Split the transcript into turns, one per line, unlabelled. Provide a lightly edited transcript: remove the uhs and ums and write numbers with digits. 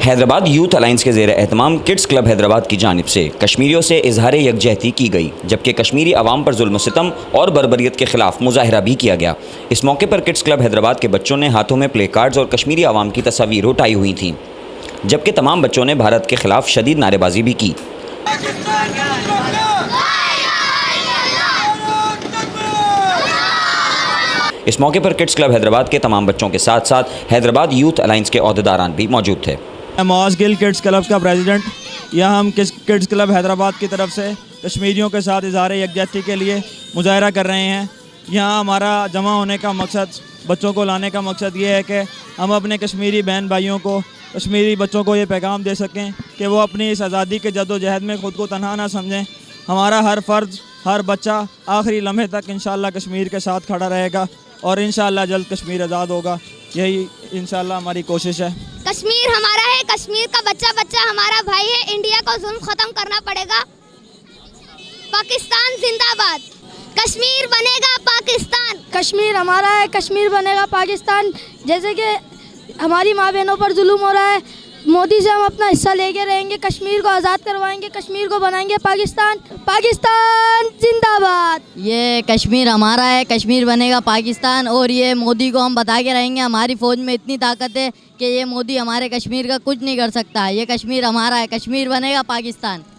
Hyderabad youth alliance के ज़ेर एहतमाम kids club Hyderabad की जानिब से कश्मीरियों से इजहार यकजहती की गई, जबकि कश्मीरी अवाम पर जुल्म सितम और बर्बरियत के खिलाफ मुजाहरा भी किया गया। इस मौके पर किड्स क्लब हैदराबाद के बच्चों ने हाथों में प्ले कार्ड्स और कश्मीरी अवाम की तस्वीर उठाई हुई थीं, जबकि तमाम बच्चों ने भारत के खिलाफ शदीद नारेबाजी भी की। इस मौके पर किड्स क्लब हैदराबाद के तमाम बच्चों के साथ साथ हैदराबाद यूथ अलाइंस के अहदेदारान भी मौजूद थे।
मौज गिल किड्स क्लब का प्रेसिडेंट, यहाँ हम किड्स क्लब हैदराबाद की तरफ से कश्मीरियों के साथ इजहार यकजहती के लिए मुजाहरा कर रहे हैं। यहाँ हमारा जमा होने का मकसद, बच्चों को लाने का मकसद ये है कि हम अपने कश्मीरी बहन भाइयों को, कश्मीरी बच्चों को ये पैगाम दे सकें कि वो अपनी इस आज़ादी के जद्दोजहद में ख़ुद को तनहा ना समझें। हमारा हर फ़र्द, हर बच्चा आखिरी लम्हे तक इंशाअल्लाह कश्मीर के साथ खड़ा रहेगा और इंशाअल्लाह जल्द कश्मीर आज़ाद होगा। यही इंशाअल्लाह हमारी कोशिश है।
कश्मीर हमारा है, कश्मीर का बच्चा बच्चा हमारा भाई है। इंडिया को जुल्म ख़त्म करना पड़ेगा। पाकिस्तान जिंदाबाद। कश्मीर बनेगा पाकिस्तान।
कश्मीर हमारा है, कश्मीर बनेगा पाकिस्तान। जैसे कि हमारी माँ बहनों पर जुल्म हो रहा है, मोदी से हम अपना हिस्सा लेके रहेंगे, कश्मीर को आज़ाद करवाएंगे, कश्मीर को बनाएंगे पाकिस्तान। पाकिस्तान जिंदाबाद।
ये कश्मीर हमारा है, कश्मीर बनेगा पाकिस्तान। और ये मोदी को हम बता के रहेंगे, हमारी फ़ौज में इतनी ताकत है कि ये मोदी हमारे कश्मीर का कुछ नहीं कर सकता। ये कश्मीर हमारा है, कश्मीर बनेगा पाकिस्तान।